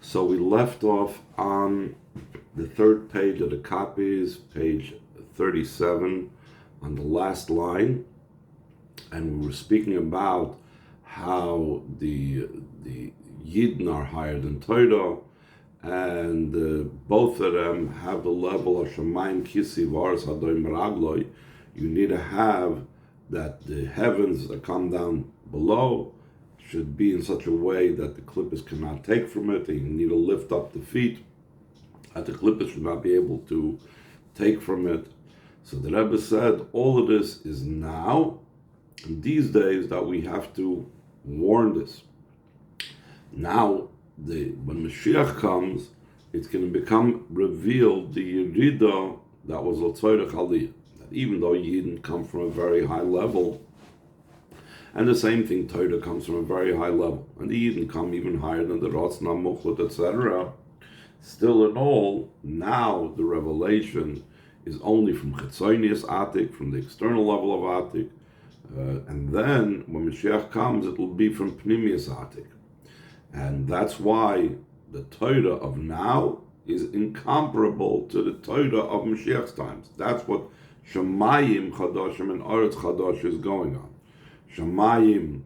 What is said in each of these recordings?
So we left off on the third page of the copies, page 37, on the last line, and we were speaking about how the Yidden are higher than Torah, and both of them have the level of Shamayim Kisi V'Aretz Hadoim Ragloi. You need to have that the heavens that come down below should be in such a way that the clippers cannot take from it. You need to lift up the feet, that the clippers should not be able to take from it. So the Rebbe said, all of this is now, in these days, that we have to warn this. Now, when Mashiach comes, it's going to become revealed the Yerida that was L'Tzoyrech Aliyah. That even though Yidden come from a very high level, and the same thing, Torah comes from a very high level, and the Yidden come even higher than the Rotz Namuchot, etc. Still in all, now the revelation is only from Chetzonius Atik, from the external level of Atik, and then when Mashiach comes, it will be from Pnimius Atik. And that's why the Torah of now is incomparable to the Torah of Mashiach's times. That's what Shamayim Chadashim and Aretz Chadash is going on. Shamayim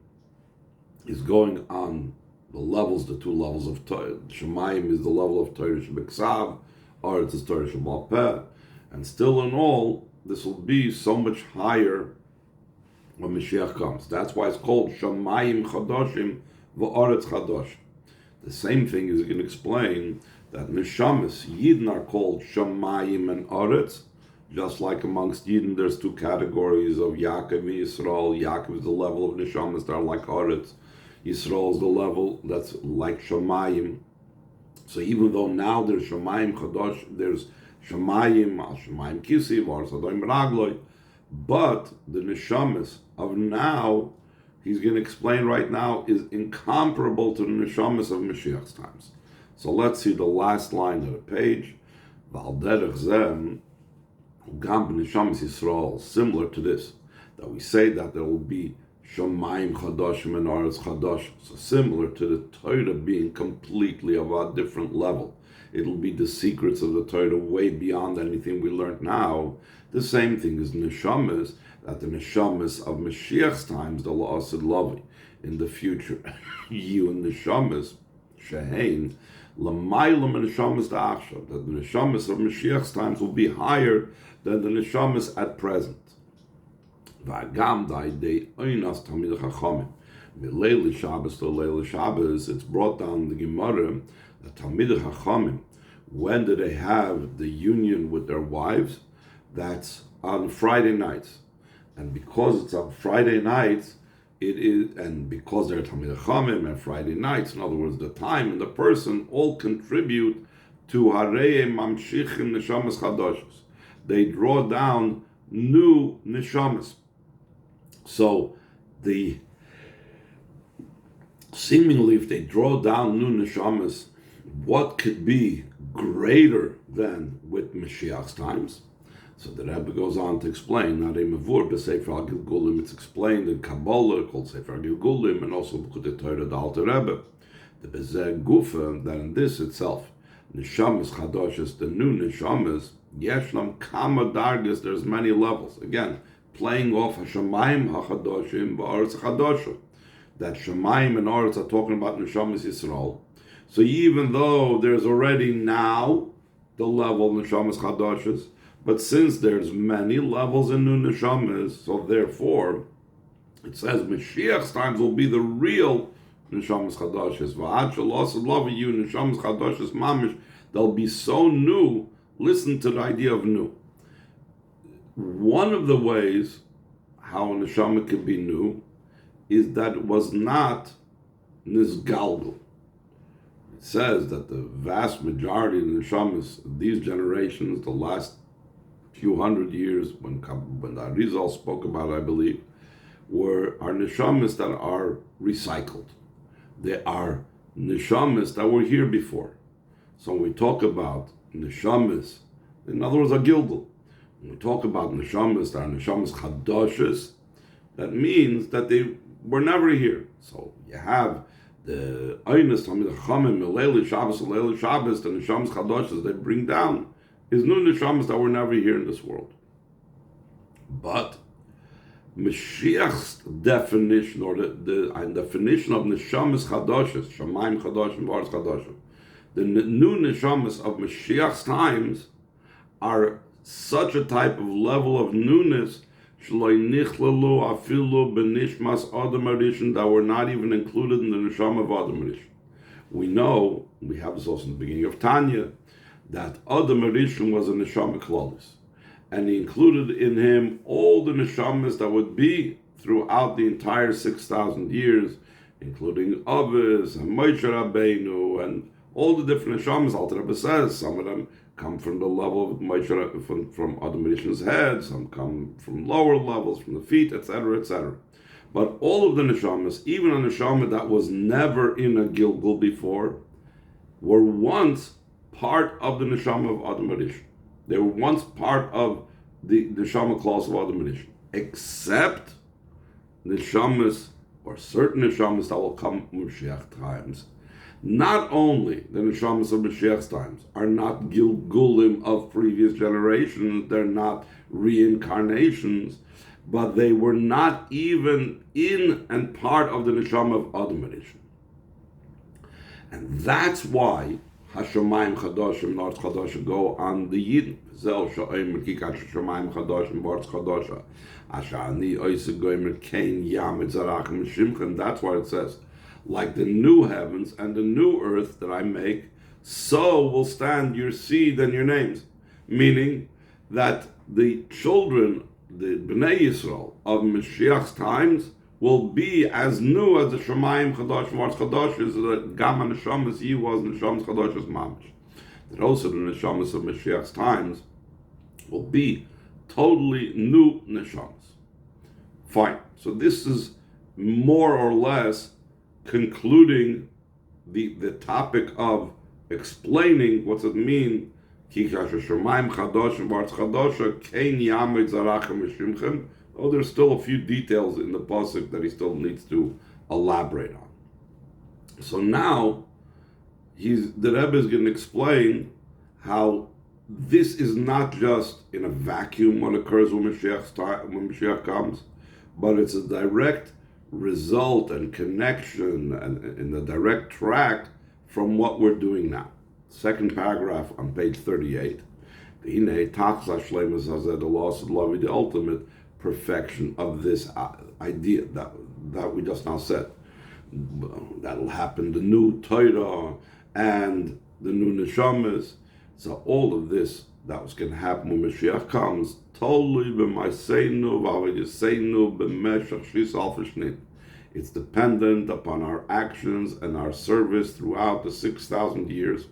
is going on the levels, the two levels of Torah. Shamayim is the level of Torah Shebeksav, Aretz is Torah Shemal Peh, and still in all, this will be so much higher when Mashiach comes. That's why it's called Shamayim Chadashim V'Aretz Chadash. The same thing is going to explain that Neshamas, Yidden are called Shamayim and Aretz, just like amongst Yidden there's two categories of Yaakov and Yisrael. Yaakov is the level of Neshamas that are like Aretz. Yisrael is the level that's like Shamayim. So even though now there's Shamayim Chadash, there's Shamayim, Shamayim Kisi, V'Aretz Hadoim Ragloi, but the Neshamas of now, he's going to explain right now, is incomparable to the Neshamas of Mashiach's times. So let's see the last line of the page. V'al derech zeh, ugam b'neshamas Yisrael, similar to this, that we say that there will be Shamayim Chadashim and Aretz Chadash. So similar to the Torah being completely of a different level. It'll be the secrets of the Torah way beyond anything we learned now. The same thing is Neshamas, that the Neshamas of Mashiach's times, the La'asid Lavi, in the future, you and Neshamas, Shehein, L'maylam and Neshamas Da'achshav, that the Neshamas of Mashiach's times will be higher than the Neshamas at present. V'agam da'idei oinas Talmidei Chachamim, Mileil Shabbos to Leil Shabbos, it's brought down in the Gemara that Talmidei Chachamim, when do they have the union with their wives? That's on Friday nights. And because it's on Friday nights, it is, and because they're Talmidei Chachamim and Friday nights, in other words, the time and the person all contribute to Harei Mamshichim Neshamas Chadashos. They draw down new Neshamas. So seemingly, if they draw down new Neshamas, what could be greater than with Mashiach's times? So the Rebbe goes on to explain, it's explained in Kabbalah, called Sefer Gilgulim, and also the Torah, the Alter Rebbe, the Bezeh Gufa, that in this itself, Neshamas Chadashis, the new Neshamas, Yeshlam Kama Dargas, there's many levels. Again, playing off Hashamayim HaChadashim V'Aretz Chadashim, that Shamayim and Aretz are talking about Neshamas Yisrael. So even though there's already now the level of Neshamas Chadashis, but since there's many levels in new Neshamas, so therefore, it says Mashiach's times will be the real Neshamas Chadashis. V'ad shelo love you Neshamas Chadashis mamish, they'll be so new. Listen to the idea of new. One of the ways how a Neshama can be new is that it was not Nizgalgal. It says that the vast majority of the Neshamas, these generations, the last few hundred years, when the Arizal spoke about it, I believe, are Neshamas that are recycled. They are Neshamas that were here before. So when we talk about Neshamas, in other words, a Gilgal, when we talk about Neshamas that are Neshamas Chadashis, that means that they were never here. So you have the Einus Tamid Chachamim Leili Shabbos Leili Shabbos, the Neshamas Chadashas they bring down, is new Neshamas that were never here in this world. But Mashiach's definition, or the definition of Neshamas Chadashas, Shamaim Chadashim, V'aretz Chadashim, the new Neshamas of Mashiach's times are such a type of level of newness that were not even included in the Neshama of Adam Rishon. We know, we have this also in the beginning of Tanya, that Adam Rishon was a Neshama Klalis, and he included in him all the Neshamas that would be throughout the entire 6,000 years, including Avis and Moshe Rabbeinu and all the different Neshamas. Alter Rebbe says some of them come from the level of Moshe, from Adam Rishon's head, some come from lower levels, from the feet, etc., etc. But all of the Neshamas, even a Neshama that was never in a Gilgul before, were once part of the Neshama of Adam Rishon. They were once part of the Neshama class of Adam Rishon, except Neshamas, or certain Neshamas that will come in Mashiach times. Not only the Neshamas of Mashiach's times are not Gilgulim of previous generations, they're not reincarnations, but they were not even in and part of the Neshama of Adam Rishon. And that's why Hashamayim Chadashim, V'aretz Chadasha go on the Yidden. Zel Sha'omer Ki Kasher Shamayim Chadashim, V'aretz Chadasha, Asher Ani Oiseg Gomer Kein Yamid Zarachim Shimchen. That's why it says, like the new heavens and the new earth that I make, so will stand your seed and your names. Meaning that the children, the Bnei Yisrael of Mashiach's times, will be as new as the Shemayim Chadash, V'aretz Chadash, is that Gama Neshamas Yi was Neshamas Chadash's Mamish. That also the Neshamas of Mashiach's times will be totally new Neshamas. Fine. So this is more or less concluding the topic of explaining what's it mean, Ki Kasher Shamayim Chadashim V'aretz Chadasha Kein Yamid Zarachim Mishimchem. Oh, there's still a few details in the pasuk that he still needs to elaborate on. So now, the Rebbe is going to explain how this is not just in a vacuum what occurs when Mashiach comes, but it's a direct result and connection and in the direct track from what we're doing now. Second paragraph on page 38. The loss of love, the ultimate perfection of this idea that we just now said. That'll happen, the new Torah and the new Neshamas. So all of this that was going to happen when Mashiach comes, totally it's dependent upon our actions and our service throughout the 6,000 years.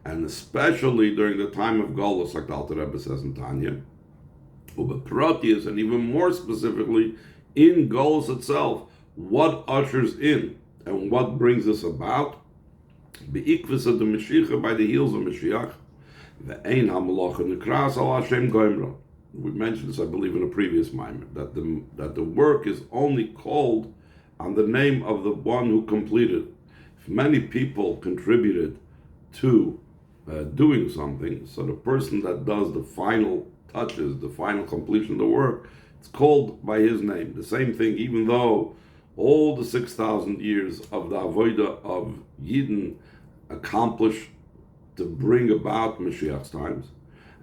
And especially during the time of Golus, like the Alter Rebbe says in Tanya, and even more specifically, in Golus itself, what ushers in and what brings us about, by the heels of Mashiach, we mentioned this, I believe, in a previous mimer, that the work is only called on the name of the one who completed. If many people contributed to doing something, so the person that does the final touches, the final completion of the work, it's called by his name. The same thing, even though all the 6,000 years of the Avodah of Yidden accomplished to bring about Mashiach's times,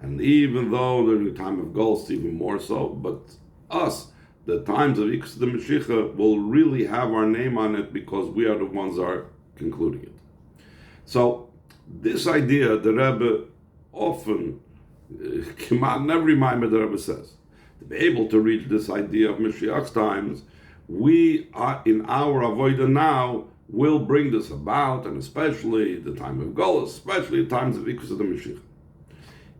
and even though during the time of Golus even more so, but us, the times of Iksus the Mashiach, will really have our name on it because we are the ones that are concluding it. So this idea, the Rebbe often, in every mimer the Rebbe says, to be able to reach this idea of Mashiach's times, we are in our avodah now will bring this about, and especially the time of Golus, especially the times of Ikkus of the Mashiach.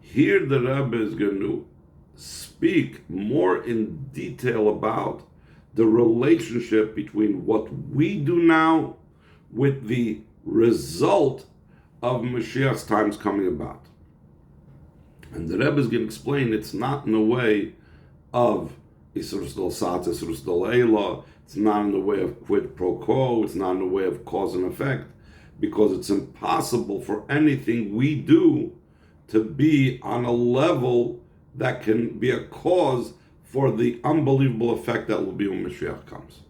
Here the Rebbe is going to speak more in detail about the relationship between what we do now with the result of Mashiach's times coming about. And the Rebbe is going to explain it's not in a way of Isur Sdol Sat, Isur Sdol Eila, It's not in the way of quid pro quo. It's not in the way of cause and effect, because it's impossible for anything we do to be on a level that can be a cause for the unbelievable effect that will be when Mashiach comes.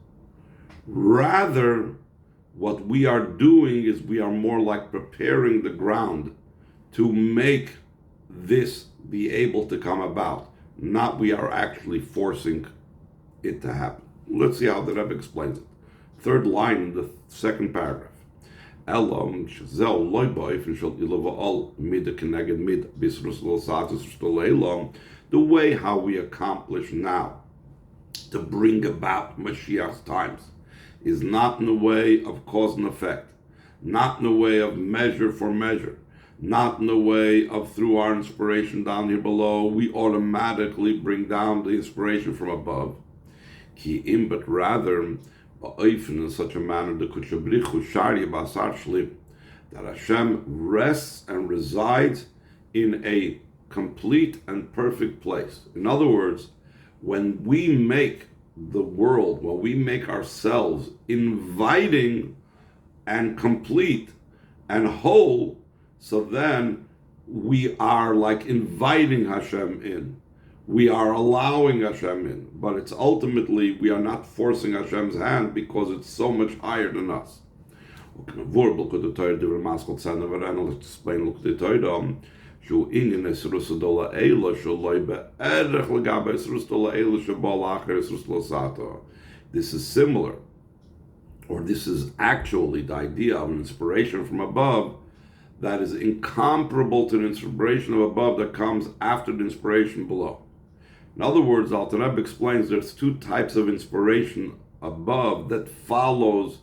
Rather, what we are doing is we are more like preparing the ground to make this be able to come about. Not we are actually forcing it to happen. Let's see how the Rebbe explains it. Third line in the second paragraph. The way how we accomplish now to bring about Mashiach's times is not in the way of cause and effect, not in the way of measure for measure, not in the way of through our inspiration down here below, we automatically bring down the inspiration from above. But rather, in such a manner that Hashem rests and resides in a complete and perfect place. In other words, when we make the world, when we make ourselves inviting and complete and whole, so then we are like inviting Hashem in. We are allowing Hashem in, but it's ultimately, we are not forcing Hashem's hand because it's so much higher than us. Let's explain, this is similar, or this is actually the idea of an inspiration from above that is incomparable to the inspiration of above that comes after the inspiration below. In other words, Alter Rebbe explains there's two types of inspiration above that follows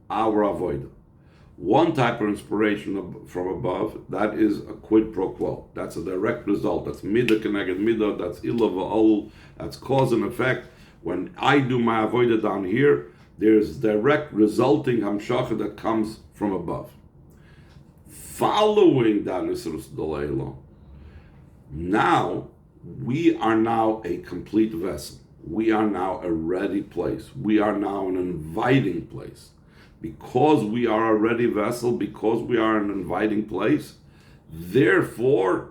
our avodah. One type of inspiration from above, that is a quid pro quo. That's a direct result. That's midah keneged midah. That's ilah v'ol. That's cause and effect. When I do my avodah down here, there's direct resulting hamshacha that comes from above. Following that Nisrus Dolayla, now we are now a complete vessel. We are now a ready place. We are now an inviting place. Because we are a ready vessel, because we are an inviting place, therefore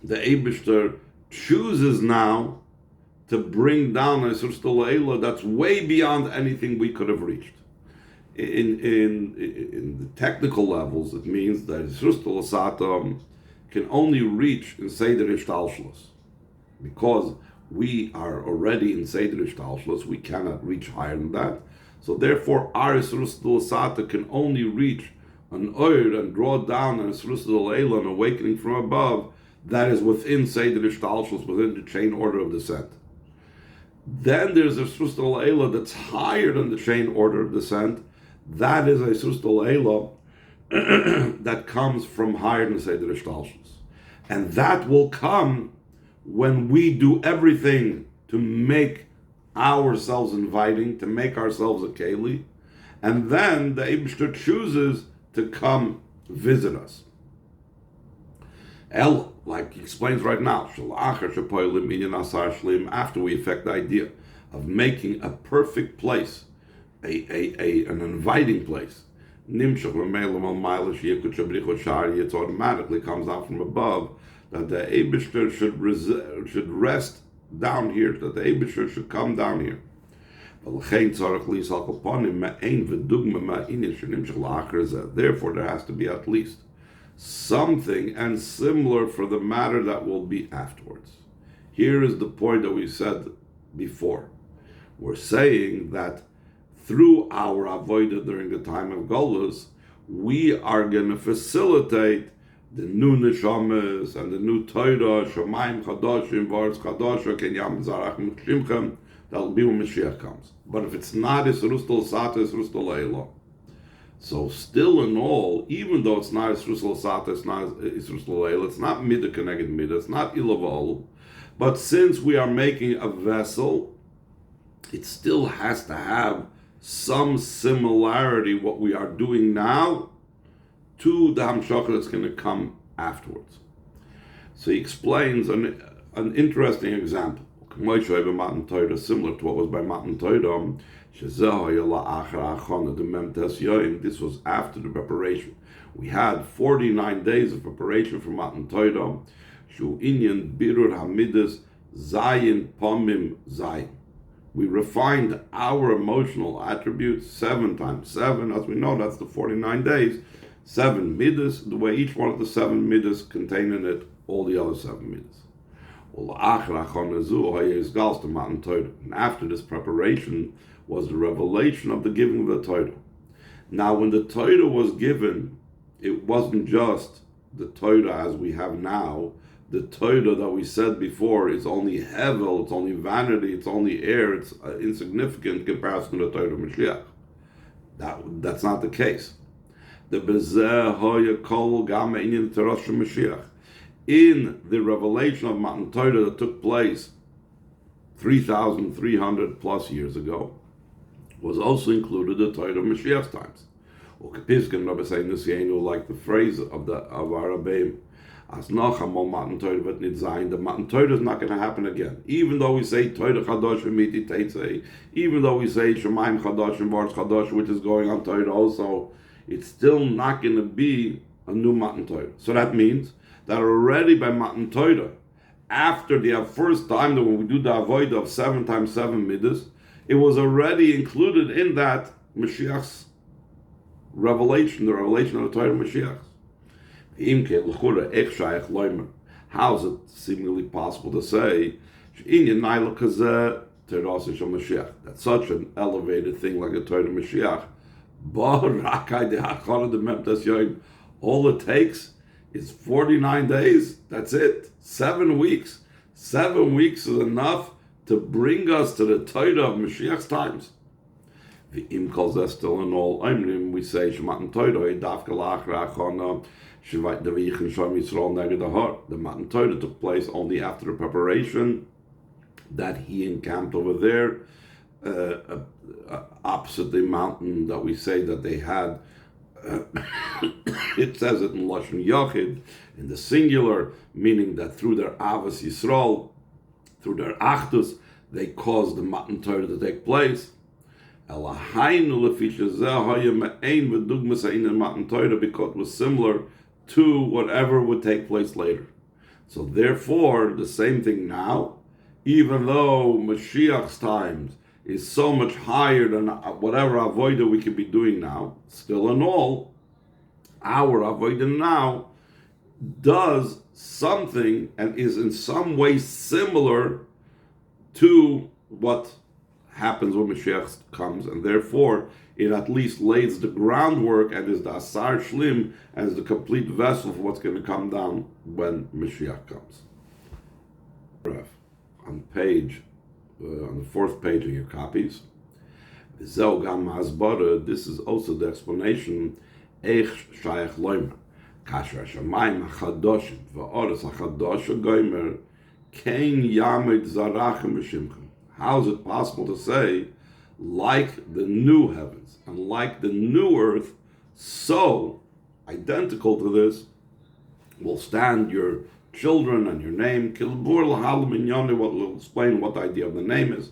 the Eibishter chooses now to bring down a Surstulaila that's way beyond anything we could have reached. In the technical levels, it means that Surstulasatam can only reach in Seder Ishtalshlos. Because we are already in Seder Ishtalshlos, we cannot reach higher than that. So therefore, our Surstulasatam can only reach an oir and draw down an Surstulaila, an awakening from above, that is within Seder Ishtalshlos, within the chain order of descent. Then there's a Surstula Eila that's higher than the chain order of descent. That is a Surstula Eila that comes from higher than Seder Ishtalshus. And that will come when we do everything to make ourselves inviting, to make ourselves a Keli. And then the Eibishter chooses to come visit us. Like he explains right now, after we effect the idea of making a perfect place, an inviting place, it automatically comes out from above that the Eibishter should rest down here, that the Eibishter should come down here. Therefore, there has to be at least something and similar for the matter that will be afterwards. Here is the point that we said before. We're saying that through our avodah during the time of Golus, we are going to facilitate the new neshamas and the new Torah, Shamayim Chadashim, Varetz Chadasha, Kenyam Zarach Mishimchem, that will be when Mashiach comes. But if it's not Yisrustal Sata, Yisrustal Eilah. So still in all, even though it's not Yisrustal Sata, it's not Yisrustal Eilah, it's not Midah Keneged Midah, it's not Ilavol, but since we are making a vessel, it still has to have some similarity what we are doing now to the Hamshachah that's going to come afterwards. So he explains an interesting example. Similar to what was by Matan Torah, This was after the preparation. We had 49 days of preparation for Matan Torah. Shu inyan birur hamidas zayin pomim zayin. We refined our emotional attributes 7 times 7. As we know, that's the 49 days. 7 midas, the way each one of the 7 midas contain in it all the other 7 midas. And after this preparation was the revelation of the giving of the Torah. Now, when the Torah was given, it wasn't just the Torah as we have now. The Torah that we said before is only hevel, it's only vanity, it's only air, it's insignificant in comparison to the Torah of Mashiach. That's not the case. The Bezeh Hoya Kol Gama Inyan Torah Mashiach. In the revelation of Matan Torah that took place 3,300 plus years ago, was also included the Torah of Mashiach's times. Like the phrase of our Rabbeim, as noch amol Matan Torah wird nicht sein, the Matan Torah is not going to happen again. Even though we say Torah Chadashim Miti Teitzei, even though we say Shemaim Chadashim Vars Chadash, which is going on Torah also, it's still not going to be a new Matan Torah. So that means that already by Matan Torah, after the first time that when we do the avoid of 7 times 7 midas, it was already included in that Mashiach's revelation, the revelation of the Torah of Mashiach. How is it seemingly possible to say that such an elevated thing like the Torah of Mashiach, all it takes is 49 days, that's it, 7 weeks. 7 weeks is enough to bring us to the Torah of Mashiach's times. The im calls us still in all Imrim, we say Shematan Torah, Dafka Lachra Achona, Shivait Davich Shom Yisrael Neged Ahar. The Matan Torah took place only after the preparation that he encamped over there, opposite the mountain that we say that they had. It says it in Lashon Yochid, in the singular, meaning that through their Avos Yisrael, through their Achdus, they caused the Matan Torah to take place. Because it was similar to whatever would take place later. So therefore, the same thing now, even though Mashiach's times is so much higher than whatever avodah we could be doing now, still in all, our avodah now does something and is in some way similar to what happens when Mashiach comes, and therefore it at least lays the groundwork and is the asar shlim, as the complete vessel for what's going to come down when Mashiach comes. On the 4th page of your copies, this is also the explanation. כאשר השמים החדשים והארץ החדש הגומר כן יעמד זרעכם ושמכם. How is it possible to say, like the new heavens and like the new earth, so identical to this will stand your children and your name? What will explain what the idea of the name is.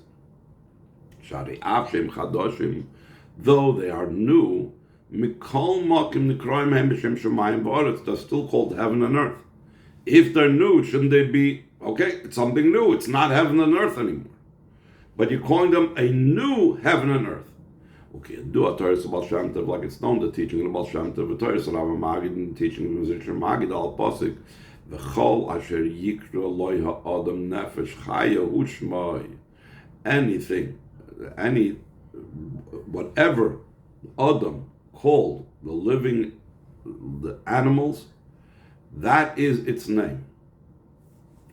Though they are new, they're still called heaven and earth. If they're new, shouldn't they be, okay, it's something new, it's not heaven and earth anymore. But you're calling them a new heaven and earth. Okay, do a Torah Baal Shem Tov, like it's known, the teaching of the Baal Shem Tov, the Torah Sarava Magid, and the teaching of the Mizrach Magid al Pasik, V'chol asher yikra loy ha'adam nefesh chaya u'shmai. Anything, whatever Adam called the living, the animals, that is its name.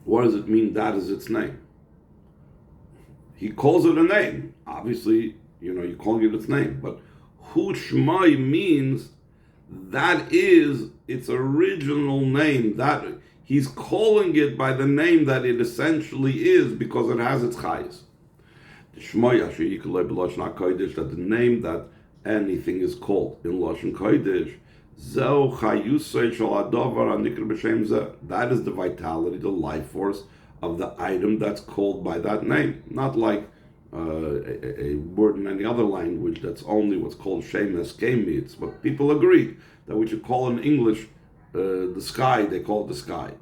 What does it mean, that is its name? He calls it a name. Obviously, you're calling it its name. But Hu Shmai means that is its original name. That he's calling it by the name that it essentially is because it has its chayes. The Shmai Asher Yikalei B'Lashon HaKodesh, that the name that anything is called in Lashon Kodesh, Zeu Chayusei Shel Hadavar HaNikra B'Shem Zeh. That is the vitality, the life force of the item that's called by that name. Not like a word in any other language that's only what's called Shem Eskemi. It's what people agree that we should call in English the sky. They call it the sky,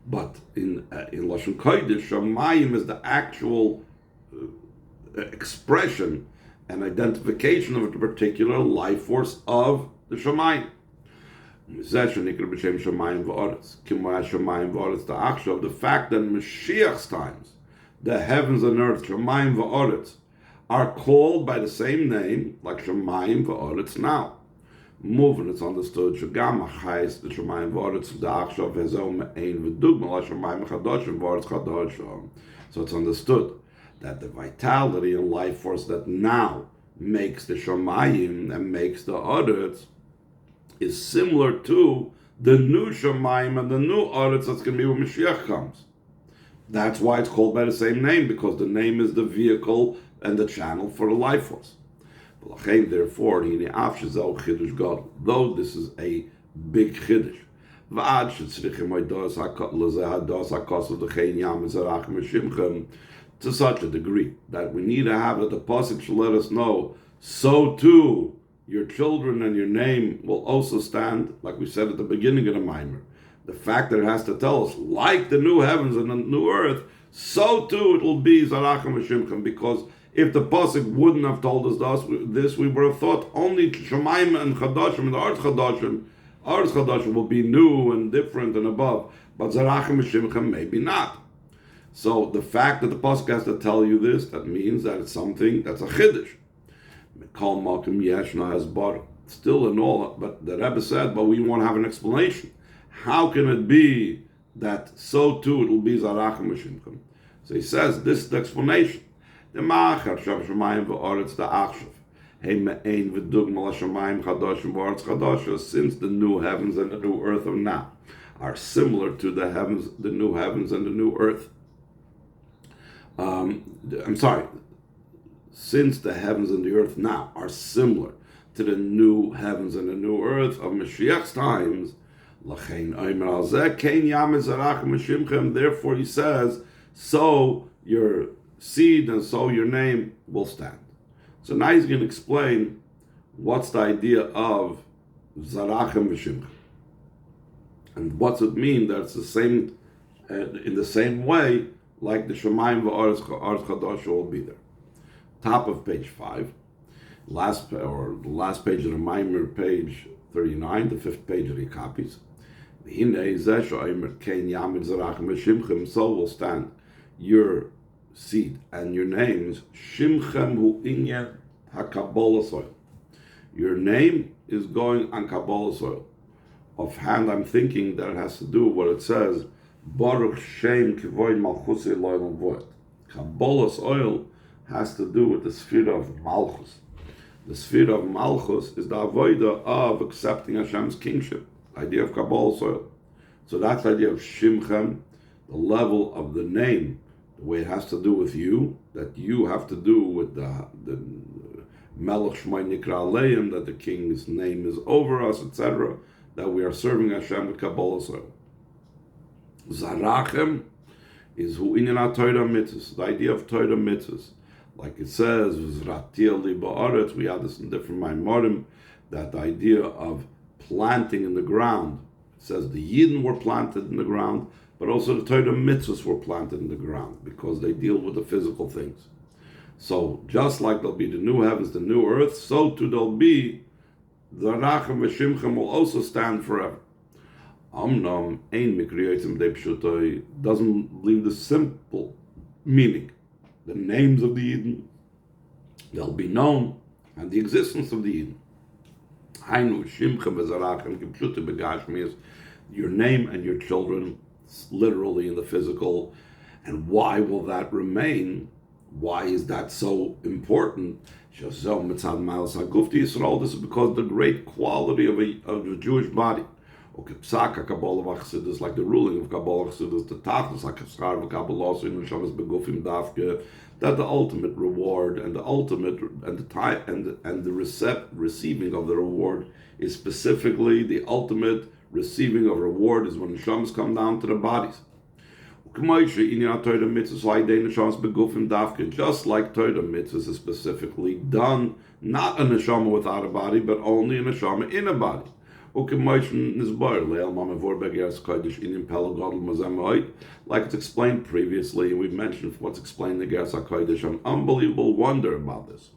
but in Lashon Kodesh, Shamayim is the actual expression and identification of a particular life force of the Shamayim. The fact that in Mashiach's times, the heavens and earth, Shamayim va'aretz, are called by the same name, like Shamayim va'aretz now. Moving, it's understood, Shagam achayis, the Shamayim va'aretz, the Achshav hezom ein v'dugma, la Shamayim chadashim va'aretz chadashim. So it's understood that the vitality and life force that now makes the Shamayim and makes the Aretz is similar to the new Shamayim and the new Aretz that's going to be when Mashiach comes. That's why it's called by the same name, because the name is the vehicle and the channel for the life force. Therefore, though this is a big chiddush, to such a degree that we need to have that the pasuk should let us know, so too your children and your name will also stand, like we said at the beginning of the Maimer. The fact that it has to tell us, like the new heavens and the new earth, so too it will be Zarachem V'Shimchem, because if the pasuk wouldn't have told us this, we would have thought only Shemaim and Chadashim and the Arz Chadashim will be new and different and above, but Zarachem V'Shimchem maybe not. So the fact that the pasuk has to tell you this, that means that it's something that's a chiddush. Still in all, but the Rebbe said, but we want to have an explanation. How can it be that so too it will be Zarachem V'Shimchem? So he says, this is the explanation. The Ma'achar Shamayim v'Aretz the Achshav Ein v'Dugma l'Shamayim Chadashim v'Aretz Chadashim, since the new heavens and the new earth of now are similar to the new heavens and the new earth. Since the heavens and the earth now are similar to the new heavens and the new earth of Mashiach's times, therefore he says, so your seed and so your name will stand. So now he's going to explain what's the idea of Zarachem V'Shimchem, and what's it mean that it's the same, in the same way, like the Shemayim v'Aretz Chadashim will be there. Top of page 5, the last page of the Maimer, page 39, the 5th page of the copies. So will stand your seed and your names. Shimchem hu inyan hakabbalah soil. Your name is going on Kabbalah soil. Offhand, I'm thinking that it has to do with what it says. Baruch Shem Kivoy Malchus Eloim Void. Kabbalah soil has to do with the sphere of Malchus. The sphere of Malchus is the avodah of accepting Hashem's kingship. The idea of Kabbalah soil. So that's the idea of Shimchem, the level of the name, the way it has to do with you, that you have to do with the Melech Shmai Nikra Aleim, that the king's name is over us, etc., that we are serving Hashem with Kabbalah soil. Zarachem is hu inyan ha-Torah mitzvahs, the idea of Torah mitzvahs. Like it says, Zratil li ba'aretz, we have this in different Maimarim, that the idea of planting in the ground, it says the Yidden were planted in the ground, but also the Torah mitzvahs were planted in the ground, because they deal with the physical things. So just like there'll be the new heavens, the new earth, so too there'll be the Zarachem V'Shimchem will also stand forever. Amnam ein mikriyotim de pshutai doesn't leave the simple meaning. The names of the Eden, they'll be known, and the existence of the Eden. Hainu Shimchem v'Zarachem kipshutai begashmias, your name and your children, literally in the physical. And why will that remain? Why is that so important? This is because the great quality of a Jewish body. Like the ruling of Kabbalah Chassidus, the Tachlis HaKaschar of Kabbalah that the ultimate reward and the ultimate and the time and the receiving of the reward is specifically the ultimate receiving of reward is when the Shams come down to the bodies. Just like Torah mitzvahs is specifically done, not a neshama without a body, but only a neshama in a body. Like it's explained previously, we've mentioned what's explained in the Geras HaKodesh, an unbelievable wonder about this.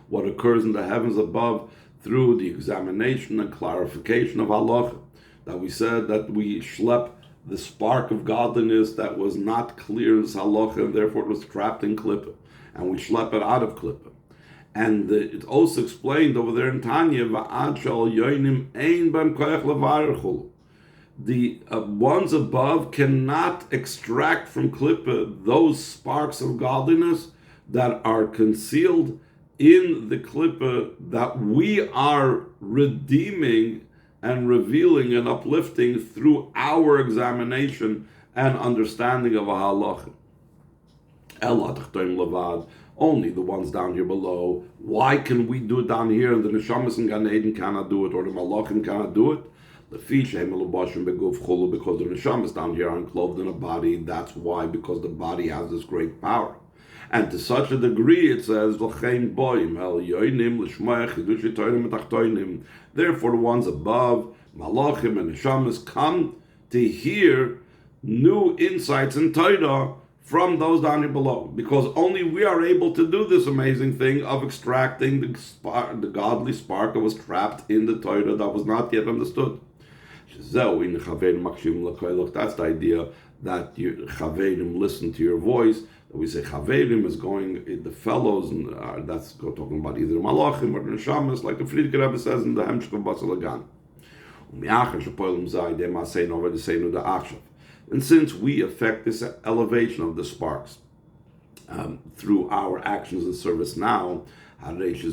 What occurs in the heavens above through the examination and clarification of halacha. That we said that we schlep the spark of godliness that was not clear as halacha, and therefore it was trapped in klippa, and we schlep it out of klippa. And it's also explained over there in Tanya, the ones above cannot extract from klippa those sparks of godliness that are concealed in the klippa that we are redeeming and revealing and uplifting through our examination and understanding of a halacha. Only the ones down here below. Why can we do it down here and the neshamas in Gan Eden cannot do it, or the malachim cannot do it? Because the neshamas down here are enclosed in a body. That's why, because the body has this great power. And to such a degree, it says, therefore the ones above, malachim and neshamas, come to hear new insights in Torah from those down here below, because only we are able to do this amazing thing of extracting the godly spark that was trapped in the Torah that was not yet understood. That's the idea that your chaverim listen to your voice. That we say chaverim is going, the fellows, and that's talking about either malachim or neshamas, like the Friedrich Rebbe says in the Hemshech of Basel Lagan. And since we affect this elevation of the sparks through our actions and service now, so it's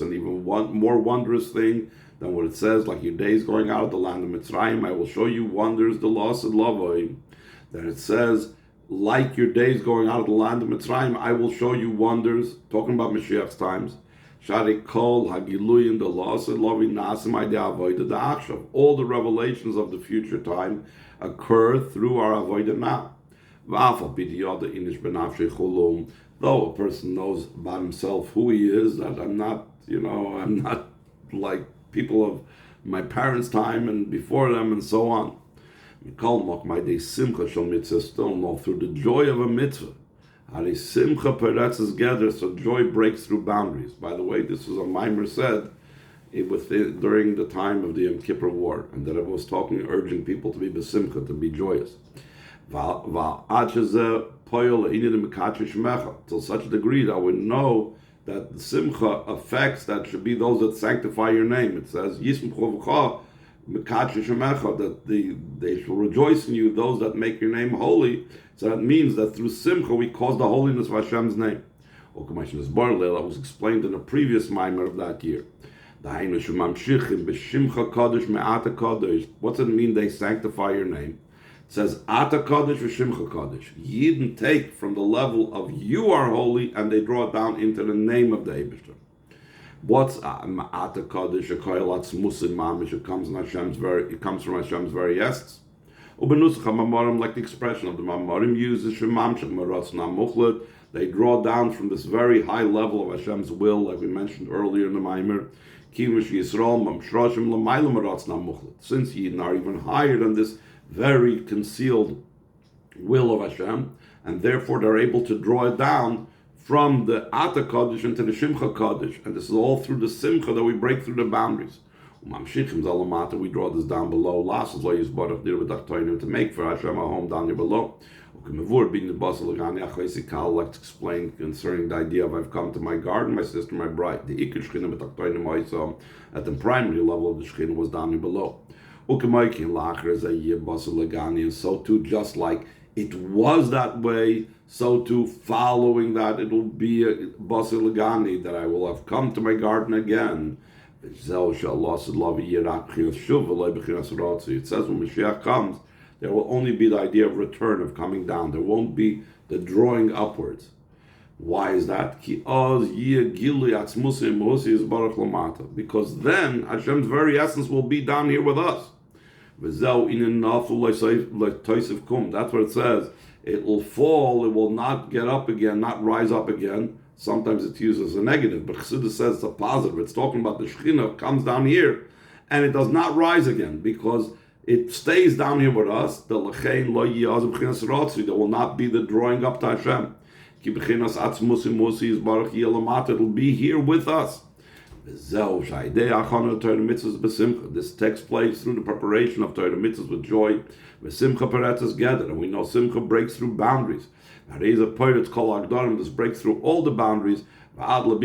an even more wondrous thing than what it says, like your days going out of the land of Mitzrayim, I will show you wonders, the loss of Lavoi. Then it says, like your days going out of the land of Mitzrayim, I will show you wonders, talking about Mashiach's times. All the revelations of the future time occur through our avodah now. Though a person knows about himself who he is, that I'm not like people of my parents' time and before them and so on. Still know through the joy of a mitzvah. Simcha peretzes gather, so joy breaks through boundaries. By the way, this was a mimer said during the time of the Yom Kippur War, and that I was urging people to be besimcha, to be joyous. Till such a degree that we know that the simcha affects that should be those that sanctify your name. It says that they shall rejoice in you, those that make your name holy. So that means that through simcha we cause the holiness of Hashem's name. That was explained in a previous mimer of that year. What's it mean they sanctify your name? It says Ata Kodesh v'Shimcha Kodesh. Yidden take from the level of you are holy and they draw it down into the name of the Eibishter. What's Ata Kodesh? It comes from Hashem's very essence. Like the expression of the Mamarim uses, they draw down from this very high level of Hashem's will, like we mentioned earlier in the Maimer. Since Yidden are even higher than this very concealed will of Hashem, and therefore they're able to draw it down from the Ata Kodesh into the Shimcha Kodesh, and this is all through the Simcha that we break through the boundaries. We draw this down below. To make for Hashem a home down here below. Let's explain concerning the idea of I've come to my garden, my sister, my bride. The Ikar Shechina at the primary level of the Shechina was down here below. And so too, just like it was that way, so too following that it will be a Basar Lagani, that I will have come to my garden again. It says when Mashiach comes, there will only be the idea of return, of coming down. There won't be the drawing upwards. Why is that? Because then Hashem's very essence will be down here with us. That's what it says. It will fall, it will not get up again, not rise up again. Sometimes it's used as a negative, but Chassidus says it's a positive. It's talking about the Shekhinah comes down here and it does not rise again because it stays down here with us. There will not be the drawing up to Hashem. It will be here with us. This takes place through the preparation of Torah mitzvahs with joy. And we know Simcha breaks through boundaries. There is a point that's called Agdarim. This breaks through all the boundaries. Till the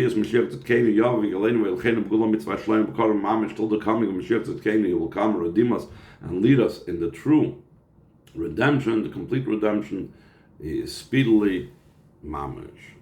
coming of Mashiach Tzidkenu, He will come and redeem us and lead us in the true redemption, the complete redemption, speedily, mamish.